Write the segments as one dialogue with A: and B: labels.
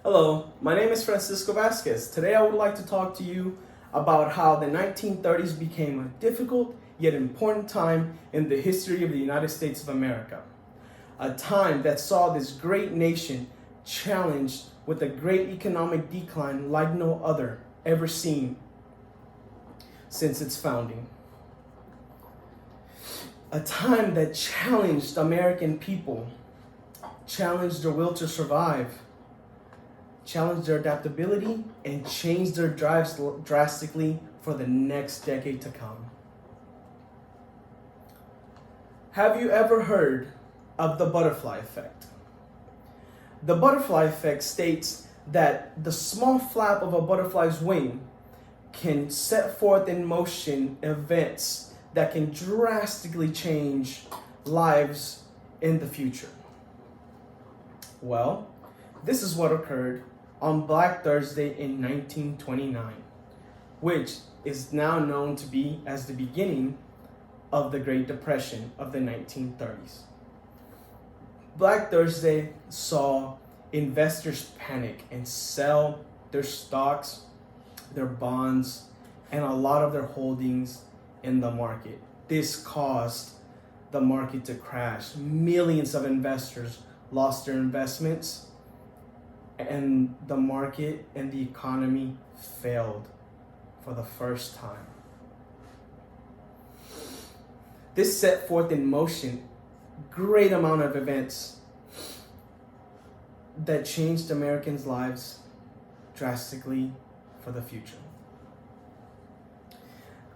A: Hello, my name is Francisco Vasquez. Today I would like to talk to you about how the 1930s became a difficult yet important time in the history of the United States of America. A time that saw this great nation challenged with a great economic decline like no other ever seen since its founding. A time that challenged American people, challenged their will to survive, challenged their adaptability, and changed their drives drastically for the next decade to come. Have you ever heard of the butterfly effect? The butterfly effect states that the small flap of a butterfly's wing can set forth in motion events that can drastically change lives in the future. Well, this is what occurred on Black Thursday in 1929, which is now known to be as the beginning of the Great Depression of the 1930s. Black Thursday saw investors panic and sell their stocks, their bonds, and a lot of their holdings in the market. This caused the market to crash. Millions of investors lost their investments, and the market and the economy failed for the first time. This set forth in motion great amount of events that changed Americans' lives drastically for the future.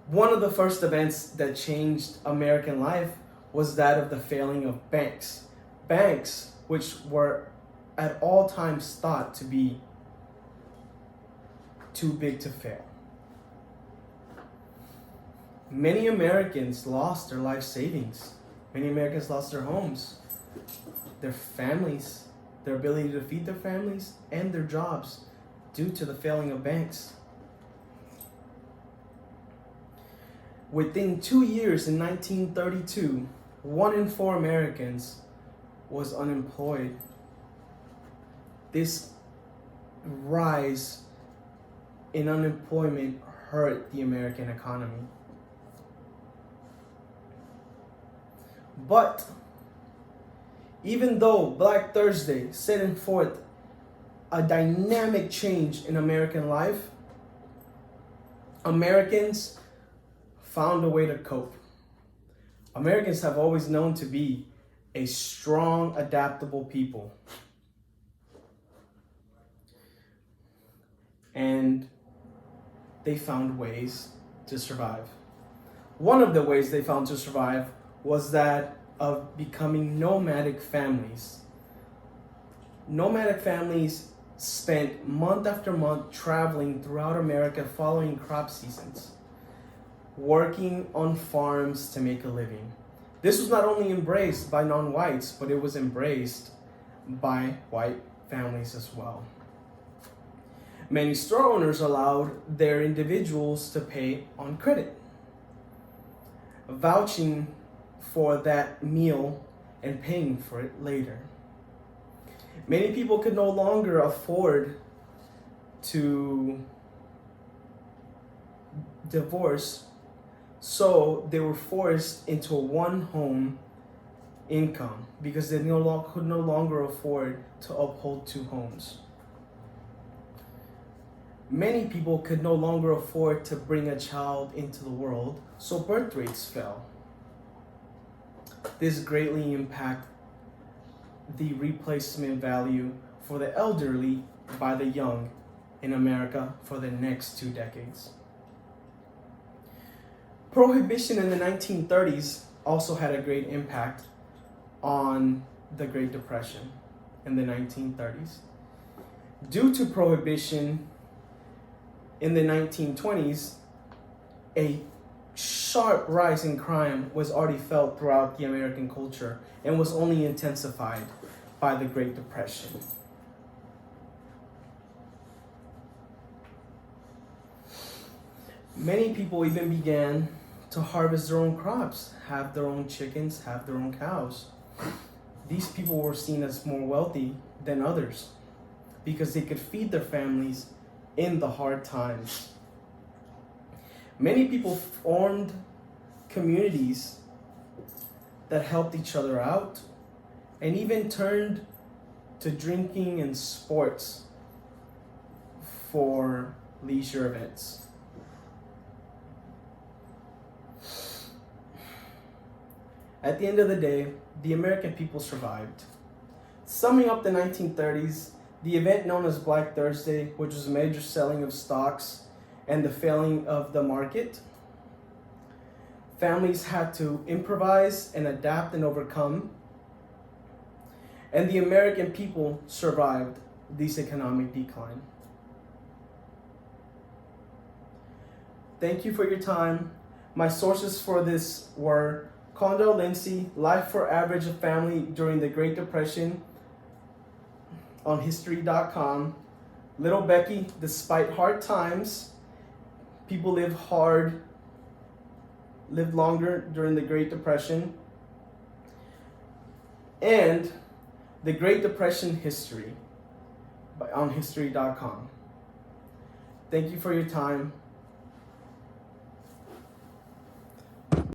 A: One of the first events that changed American life was that of the failing of banks. Banks, which were at all times thought to be too big to fail. Many Americans lost their life savings. Many Americans lost their homes, their families, their ability to feed their families, and their jobs due to the failing of banks. Within 2 years in 1932, 1 in 4 Americans was unemployed. This rise in unemployment hurt the American economy. But even though Black Thursday set forth a dynamic change in American life, Americans found a way to cope. Americans have always known to be a strong, adaptable people. And they found ways to survive. One of the ways they found to survive was that of becoming nomadic families. Nomadic families spent month after month traveling throughout America following crop seasons, working on farms to make a living. This was not only embraced by non-whites, but it was embraced by white families as well. Many store owners allowed their individuals to pay on credit, vouching for that meal and paying for it later. Many people could no longer afford to divorce, so they were forced into a one-home income because they could no longer afford to uphold 2 homes. Many people could no longer afford to bring a child into the world, so birth rates fell. This greatly impacted the replacement value for the elderly by the young in America for the next 2 decades. Prohibition in the 1930s also had a great impact on the Great Depression in the 1930s. Due to prohibition in the 1920s, a sharp rise in crime was already felt throughout the American culture and was only intensified by the Great Depression. Many people even began to harvest their own crops, have their own chickens, have their own cows. These people were seen as more wealthy than others. because they could feed their families in the hard times. Many people formed communities that helped each other out and even turned to drinking and sports for leisure events. At the end of the day, the American people survived. Summing up the 1930s, the event known as Black Thursday, which was a major selling of stocks and the failing of the market, families had to improvise and adapt and overcome, and the American people survived this economic decline. Thank you for your time. My sources for this were Condell Lindsay, Life for Average Family During the Great Depression on History.com. Little Becky, Despite Hard Times, People Lived Longer During the Great Depression. And The Great Depression History on History.com. Thank you for your time.